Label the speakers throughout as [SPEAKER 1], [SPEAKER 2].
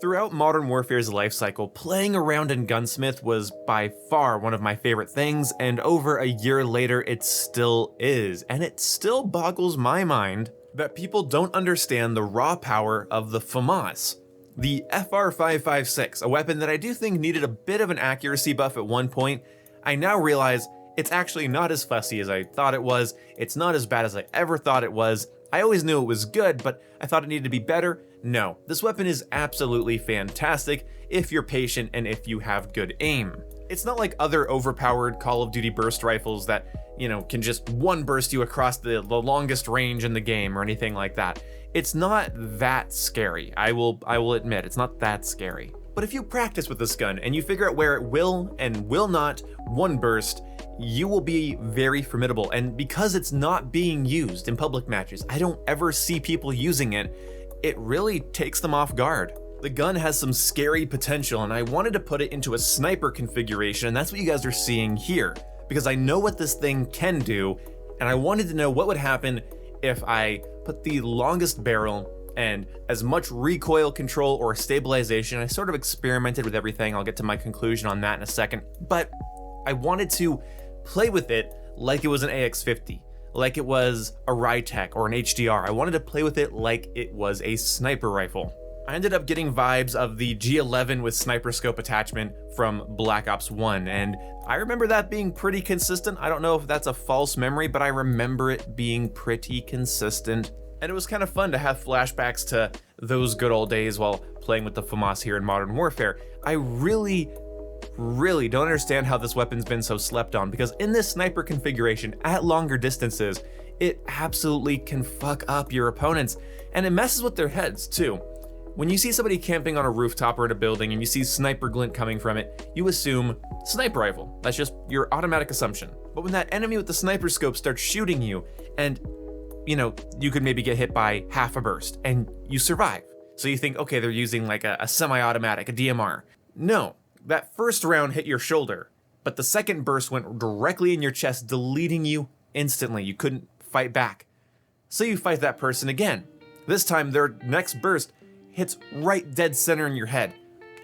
[SPEAKER 1] Throughout Modern Warfare's lifecycle, playing around in Gunsmith was by far one of my favorite things, and over a year later it still is, and it still boggles my mind that people don't understand the raw power of the FAMAS. The FR556, a weapon that I do think needed a bit of an accuracy buff at one point, I now realize it's actually not as fussy as I thought it was, it's not as bad as I ever thought it was. I always knew it was good, but I thought it needed to be better. No, this weapon is absolutely fantastic if you're patient and if you have good aim. It's not like other overpowered Call of Duty burst rifles that, can just one burst you across the longest range in the game or anything like that. It's not that scary. I will admit, it's not that scary. But if you practice with this gun and you figure out where it will and will not one burst, you will be very formidable. And because it's not being used in public matches, I don't ever see people using it. It really takes them off guard. The gun has some scary potential, and I wanted to put it into a sniper configuration, and that's what you guys are seeing here, because I know what this thing can do, and I wanted to know what would happen if I put the longest barrel and as much recoil control or stabilization. I sort of experimented with everything. I'll get to my conclusion on that in a second, but I wanted to play with it like it was an AX50. Like it was a Rytec or an HDR. I wanted to play with it like it was a sniper rifle. I ended up getting vibes of the G11 with sniper scope attachment from Black Ops 1, and I remember that being pretty consistent. I don't know if that's a false memory, but I remember it being pretty consistent. And it was kind of fun to have flashbacks to those good old days while playing with the FAMAS here in Modern Warfare. I really don't understand how this weapon's been so slept on, because in this sniper configuration at longer distances, it absolutely can fuck up your opponents, and it messes with their heads too. When you see somebody camping on a rooftop or in a building and you see sniper glint coming from it, you assume sniper rifle. That's just your automatic assumption. But when that enemy with the sniper scope starts shooting you, and you could maybe get hit by half a burst and you survive. So you think, okay, they're using like a semi-automatic, a DMR. No. That first round hit your shoulder, but the second burst went directly in your chest, deleting you instantly. You couldn't fight back. So you fight that person again. This time their next burst hits right dead center in your head,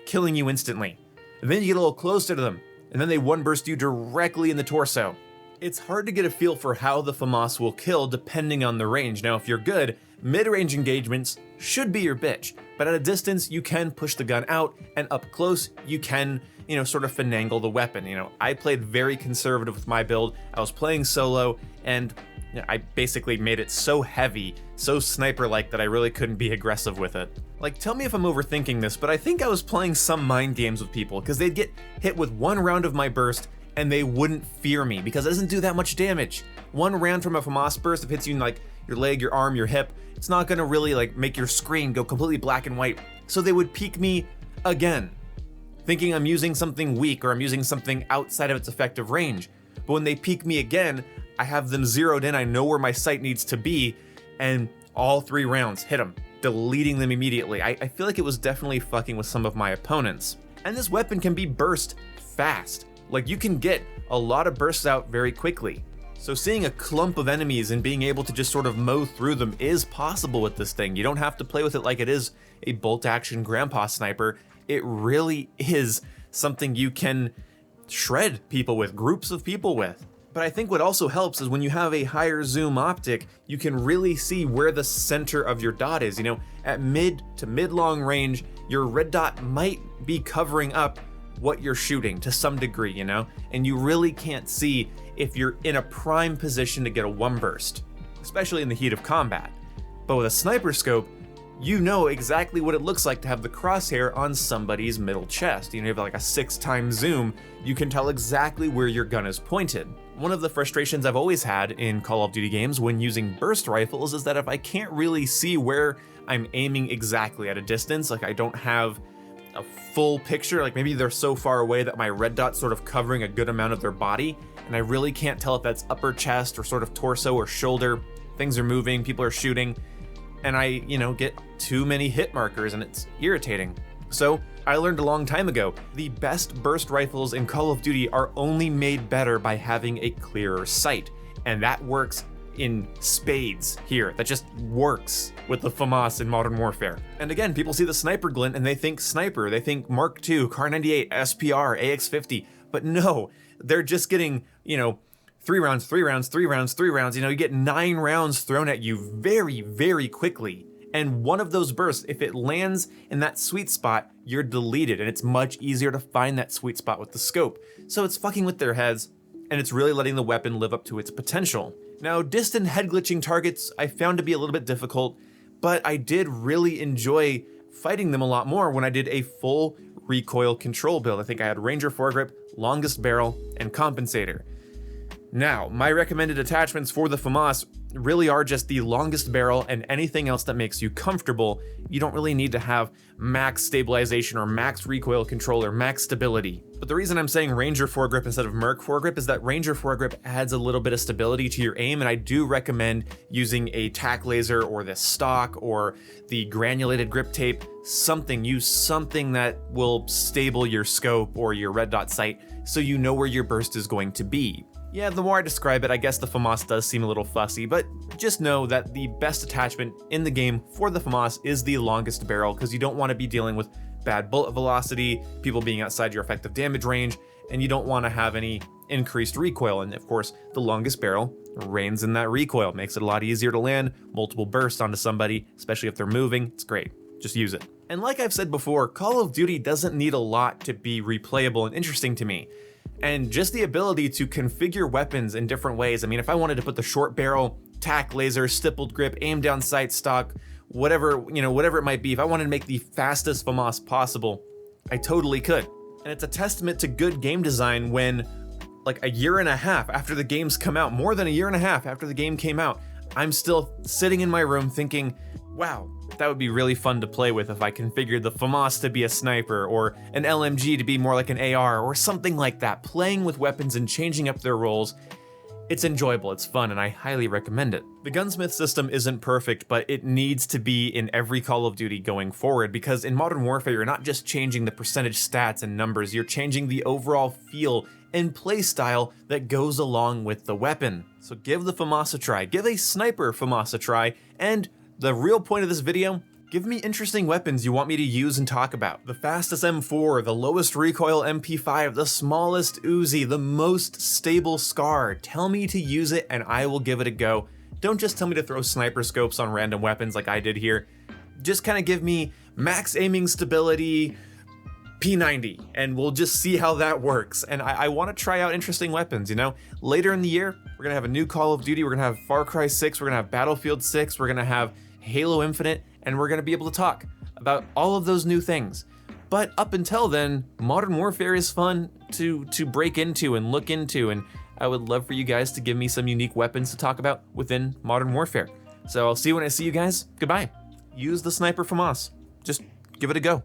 [SPEAKER 1] killing you instantly. And then you get a little closer to them, and then they one burst you directly in the torso. It's hard to get a feel for how the FAMAS will kill depending on the range. Now, if you're good, mid-range engagements should be your bitch, but at a distance, you can push the gun out, and up close, you can, sort of finagle the weapon. I played very conservative with my build. I was playing solo, and I basically made it so heavy, so sniper-like that I really couldn't be aggressive with it. Like, tell me if I'm overthinking this, but I think I was playing some mind games with people, because they'd get hit with one round of my burst, and they wouldn't fear me because it doesn't do that much damage. One round from a FAMAS burst, if it hits you in like your leg, your arm, your hip, it's not gonna really like make your screen go completely black and white. So they would peek me again, thinking I'm using something weak or I'm using something outside of its effective range. But when they peek me again, I have them zeroed in, I know where my sight needs to be, and all 3 rounds hit them, deleting them immediately. I feel like it was definitely fucking with some of my opponents. And this weapon can be burst fast. Like, you can get a lot of bursts out very quickly. So seeing a clump of enemies and being able to just sort of mow through them is possible with this thing. You don't have to play with it like it is a bolt-action grandpa sniper. It really is something you can shred people with, groups of people with. But I think what also helps is when you have a higher zoom optic, you can really see where the center of your dot is. At mid to mid-long range, your red dot might be covering up what you're shooting to some degree, and you really can't see if you're in a prime position to get a one burst, especially in the heat of combat. But with a sniper scope, you know exactly what it looks like to have the crosshair on somebody's middle chest. You have like a 6x zoom, you can tell exactly where your gun is pointed. One of the frustrations I've always had in Call of Duty games when using burst rifles is that if I can't really see where I'm aiming exactly at a distance, like I don't have a full picture, like maybe they're so far away that my red dot's sort of covering a good amount of their body, and I really can't tell if that's upper chest or sort of torso or shoulder. Things are moving, people are shooting, and I, get too many hit markers, and it's irritating. So I learned a long time ago, the best burst rifles in Call of Duty are only made better by having a clearer sight, and that works in spades here that just works with the FAMAS in Modern Warfare. And again, people see the sniper glint and they think sniper, they think Mark II, Kar 98, SPR, AX50, but no, they're just getting, you know, 3 rounds, 3 rounds, 3 rounds, 3 rounds, you know, you get 9 rounds thrown at you very, very quickly. And one of those bursts, if it lands in that sweet spot, you're deleted, and it's much easier to find that sweet spot with the scope. So it's fucking with their heads, and it's really letting the weapon live up to its potential. Now, distant head glitching targets I found to be a little bit difficult, but I did really enjoy fighting them a lot more when I did a full recoil control build. I think I had Ranger foregrip, longest barrel, and compensator. Now, my recommended attachments for the FAMAS really are just the longest barrel and anything else that makes you comfortable. You don't really need to have max stabilization or max recoil control or max stability. But the reason I'm saying Ranger foregrip instead of Merc foregrip is that Ranger foregrip adds a little bit of stability to your aim, and I do recommend using a tack laser or the stock or the granulated grip tape, use something that will stable your scope or your red dot sight so you know where your burst is going to be. Yeah, the more I describe it, I guess the FAMAS does seem a little fussy, but just know that the best attachment in the game for the FAMAS is the longest barrel, because you don't want to be dealing with bad bullet velocity, people being outside your effective damage range, and you don't want to have any increased recoil. And of course, the longest barrel reins in that recoil, makes it a lot easier to land multiple bursts onto somebody, especially if they're moving. It's great. Just use it. And like I've said before, Call of Duty doesn't need a lot to be replayable and interesting to me. And just the ability to configure weapons in different ways. I mean, if I wanted to put the short barrel, tack laser, stippled grip, aim down sight, stock, whatever, you know, whatever it might be, if I wanted to make the fastest FAMAS possible, I totally could. And it's a testament to good game design when, like a year and a half after the game's come out, more than a year and a half after the game came out, I'm still sitting in my room thinking, wow, that would be really fun to play with if I configured the FAMAS to be a sniper, or an LMG to be more like an AR, or something like that. Playing with weapons and changing up their roles, it's enjoyable, it's fun, and I highly recommend it. The gunsmith system isn't perfect, but it needs to be in every Call of Duty going forward, because in Modern Warfare, you're not just changing the percentage stats and numbers, you're changing the overall feel and play style that goes along with the weapon. So give the FAMAS a try, give a sniper FAMAS a try, and the real point of this video, give me interesting weapons you want me to use and talk about. The fastest M4, the lowest recoil MP5, the smallest Uzi, the most stable SCAR. Tell me to use it and I will give it a go. Don't just tell me to throw sniper scopes on random weapons like I did here. Just kind of give me max aiming stability, P90, and we'll just see how that works. And I want to try out interesting weapons, you know? Later in the year, we're gonna have a new Call of Duty, we're gonna have Far Cry 6, we're gonna have Battlefield 6, we're gonna have Halo Infinite, and we're gonna be able to talk about all of those new things. But up until then, Modern Warfare is fun to break into and look into, and I would love for you guys to give me some unique weapons to talk about within Modern Warfare. So I'll see you when I see you guys. Goodbye. Use the sniper FAMAS. Just give it a go.